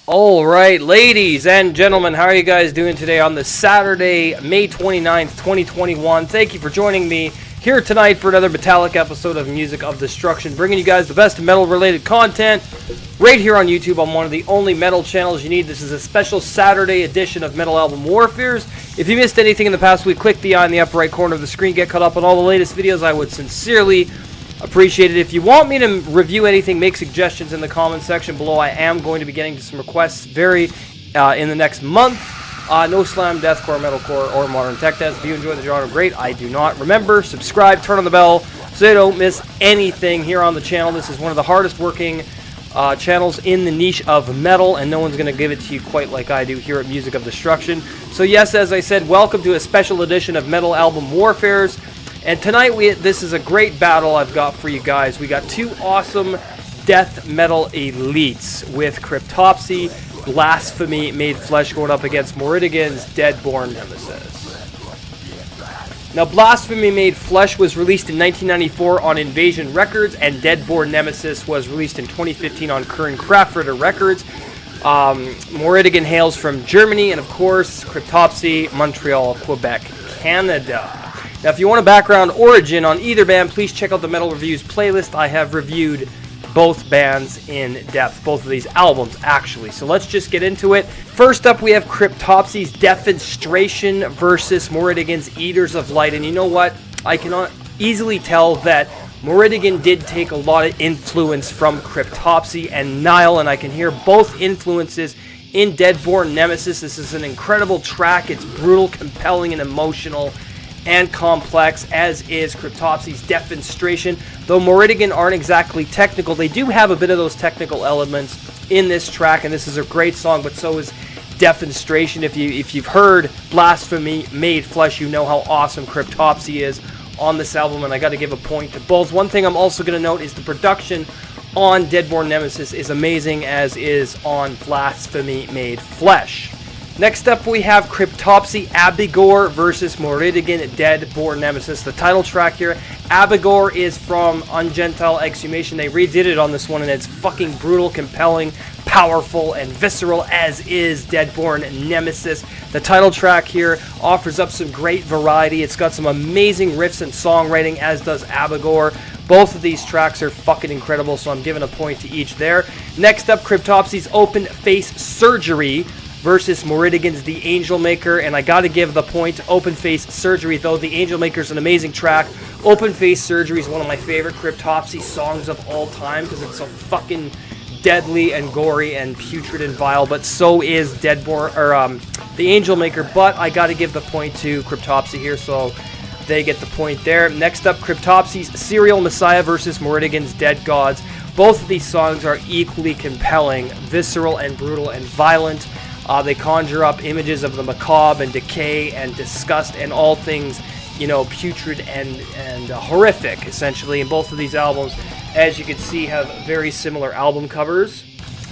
Alright, ladies and gentlemen, how are you guys doing today on this Saturday, May 29th, 2021? Thank you for joining me here tonight for another metallic episode of Music of Destruction, bringing you guys the best metal-related content right here on YouTube on one of the only metal channels you need. This is a special Saturday edition of Metal Album Warfares. If you missed anything in the past week, click the eye in the upper right corner of the screen, get caught up on all the latest videos. I would sincerely appreciate it. If you want me to review anything, make suggestions in the comment section below. I am going to be getting to some requests in the next month. No slam, deathcore, metalcore, or modern tech death. If you enjoy the genre, great. I do not. Remember, subscribe, turn on the bell so you don't miss anything here on the channel. This is one of the hardest working channels in the niche of metal, and no one's going to give it to you quite like I do here at Music of Destruction. So yes, as I said, welcome to a special edition of Metal Album Warfares. And tonight, this is a great battle I've got for you guys. We got two awesome death metal elites with Cryptopsy Blasphemy Made Flesh going up against Moridigan's Deadborn Nemesis. Now, Blasphemy Made Flesh was released in 1994 on Invasion Records, and Deadborn Nemesis was released in 2015 on Kern Craftritter Records. Moridigan hails from Germany, and of course, Cryptopsy, Montreal, Quebec, Canada. Now, if you want a background origin on either band, please check out the Metal Reviews playlist. I have reviewed both bands in depth, both of these albums, actually. So let's just get into it. First up, we have Cryptopsy's Defenstration versus Moridigan's Eaters of Light. And you know what? I can easily tell that Moridigan did take a lot of influence from Cryptopsy and Nile, and I can hear both influences in Deadborn Nemesis. This is an incredible track. It's brutal, compelling, and emotional, and complex, as is Cryptopsy's Defenstration. Though Moridigan aren't exactly technical, they do have a bit of those technical elements in this track, and this is a great song, but so is Defenstration. If you've heard Blasphemy Made Flesh, you know how awesome Cryptopsy is on this album, and I got to give a point to both. One thing I'm also going to note is the production on Deadborn Nemesis is amazing, as is on Blasphemy Made Flesh. Next up, we have Cryptopsy Abigor versus Moridigan Deadborn Nemesis. The title track here, Abigor, is from Ungentile Exhumation. They redid it on this one, and it's fucking brutal, compelling, powerful, and visceral, as is Deadborn Nemesis. The title track here offers up some great variety. It's got some amazing riffs and songwriting, as does Abigor. Both of these tracks are fucking incredible, so I'm giving a point to each there. Next up, Cryptopsy's Open Face Surgery versus Moridigan's The Angel Maker, and I gotta give the point to Open Face Surgery, though The Angel Maker is an amazing track. Open Face Surgery is one of my favorite Cryptopsy songs of all time, because it's so fucking deadly and gory and putrid and vile, but so is Deadborn, or The Angel Maker, but I gotta give the point to Cryptopsy here, so they get the point there. Next up, Cryptopsy's Serial Messiah versus Moridigan's Dead Gods. Both of these songs are equally compelling, visceral and brutal and violent. They conjure up images of the macabre and decay and disgust and all things, you know, putrid and horrific, essentially. And both of these albums, as you can see, have very similar album covers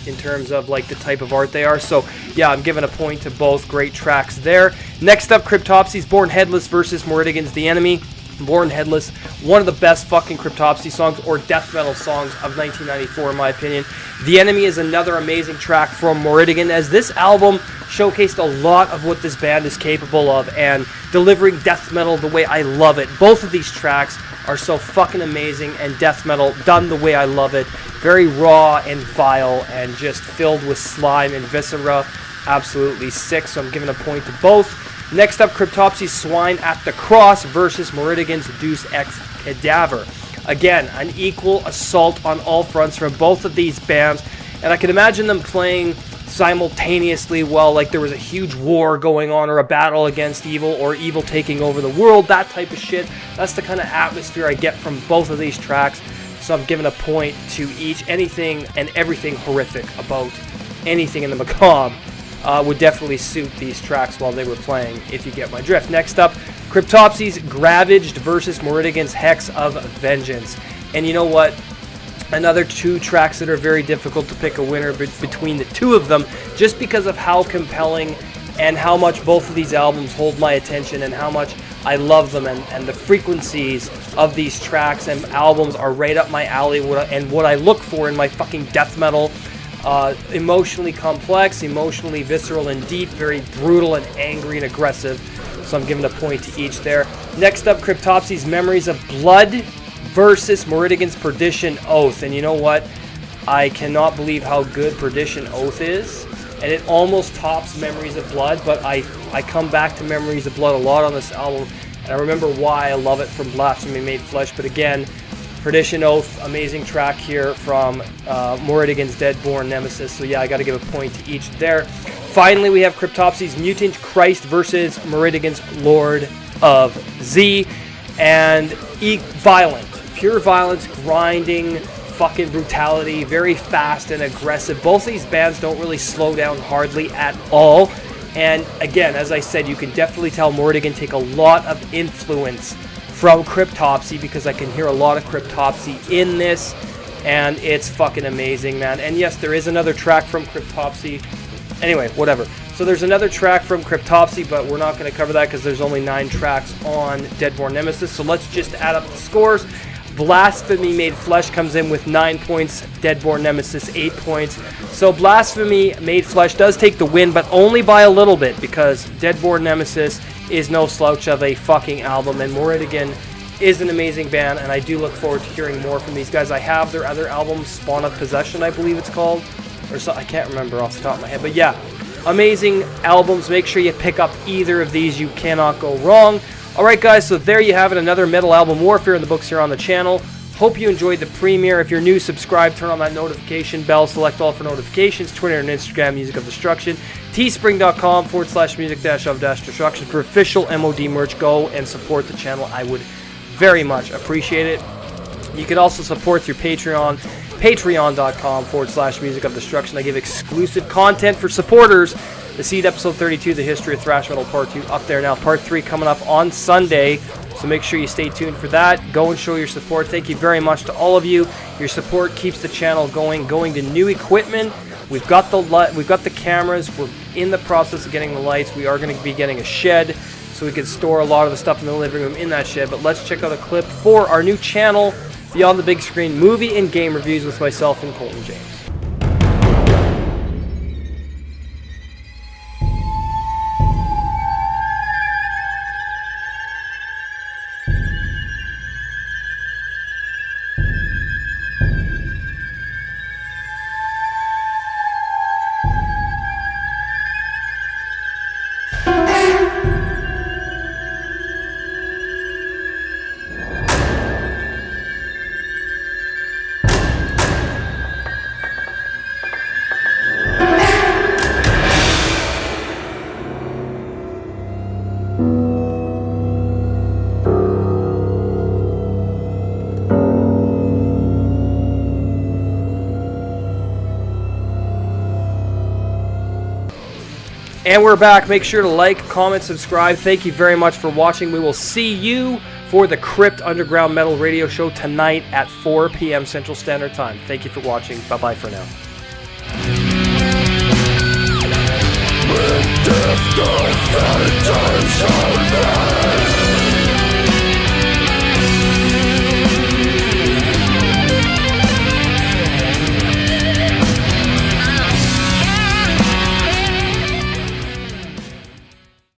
in terms of like the type of art they are. So yeah, I'm giving a point to both. Great tracks there. Next up, Cryptopsy's Born Headless versus Moridigan's The Enemy. Born Headless, one of the best fucking Cryptopsy songs, or death metal songs, of 1994 in my opinion. The Enemy is another amazing track from Moridigan, as this album showcased a lot of what this band is capable of, and delivering death metal the way I love it. Both of these tracks are so fucking amazing, and death metal done the way I love it. Very raw and vile, and just filled with slime and viscera. Absolutely sick, so I'm giving a point to both. Next up, Cryptopsy's Swine at the Cross versus Moridigan's Deus Ex Cadaver. Again, an equal assault on all fronts from both of these bands, and I can imagine them playing simultaneously while like there was a huge war going on, or a battle against evil, or evil taking over the world, that type of shit. That's the kind of atmosphere I get from both of these tracks, so I'm giving a point to each. Anything and everything horrific about anything in the macabre would definitely suit these tracks while they were playing, if you get my drift. Next up, Cryptopsy's Gravaged versus Moridigan's Hex of Vengeance. And you know what? Another 2 tracks that are very difficult to pick a winner between the 2 of them, just because of how compelling and how much both of these albums hold my attention and how much I love them, and the frequencies of these tracks and albums are right up my alley, and what I look for in my fucking death metal. Emotionally complex, emotionally visceral and deep, very brutal and angry and aggressive. So I'm giving a point to each there. Next up, Cryptopsy's Memories of Blood versus Moridigan's Perdition Oath. And you know what? I cannot believe how good Perdition Oath is. And it almost tops Memories of Blood, but I come back to Memories of Blood a lot on this album. And I remember why I love it from Blasphemy Made Flesh. But again, Perdition Oath, amazing track here from Moridigan's Deadborn Nemesis. So yeah, I got to give a point to each there. Finally, we have Cryptopsy's Mutant Christ versus Moridigan's Lord of Z. And violent, pure violence, grinding, fucking brutality, very fast and aggressive. Both of these bands don't really slow down hardly at all. And again, as I said, you can definitely tell Moridigan take a lot of influence from Cryptopsy, because I can hear a lot of Cryptopsy in this, and it's fucking amazing, man. And yes, there is another track from Cryptopsy. Anyway, whatever. So there's another track from Cryptopsy, but we're not going to cover that because there's only 9 tracks on Deadborn Nemesis. So let's just add up the scores. Blasphemy Made Flesh comes in with 9 points, Deadborn Nemesis 8 points. So Blasphemy Made Flesh does take the win, but only by a little bit, because Deadborn Nemesis is no slouch of a fucking album, and Moridigan is an amazing band, and I do look forward to hearing more from these guys. I have their other album, Spawn of Possession, I believe it's called, or so, I can't remember off the top of my head, but yeah, amazing albums. Make sure you pick up either of these, you cannot go wrong. Alright guys, so there you have it, another Metal Album Warfare in the books here on the channel. Hope you enjoyed the premiere. If you're new, subscribe, turn on that notification bell, select all for notifications, Twitter and Instagram, Music of Destruction, teespring.com/music-of-destruction for official MOD merch. Go and support the channel. I would very much appreciate it. You can also support through Patreon, patreon.com/music of destruction. I give exclusive content for supporters. The Seed episode 32, The History of Thrash Metal Part 2, up there now. Part 3 coming up on Sunday. So make sure you stay tuned for that. Go and show your support. Thank you very much to all of you. Your support keeps the channel going to new equipment. We've got the cameras. We're in the process of getting the lights. We are going to be getting a shed so we can store a lot of the stuff in the living room in that shed. But let's check out a clip for our new channel, Beyond the Big Screen, movie and game reviews with myself and Colton James. And we're back. Make sure to like, comment, subscribe. Thank you very much for watching. We will see you for the Crypt Underground Metal Radio Show tonight at 4 p.m. Central Standard Time. Thank you for watching. Bye-bye for now. With death, no time shall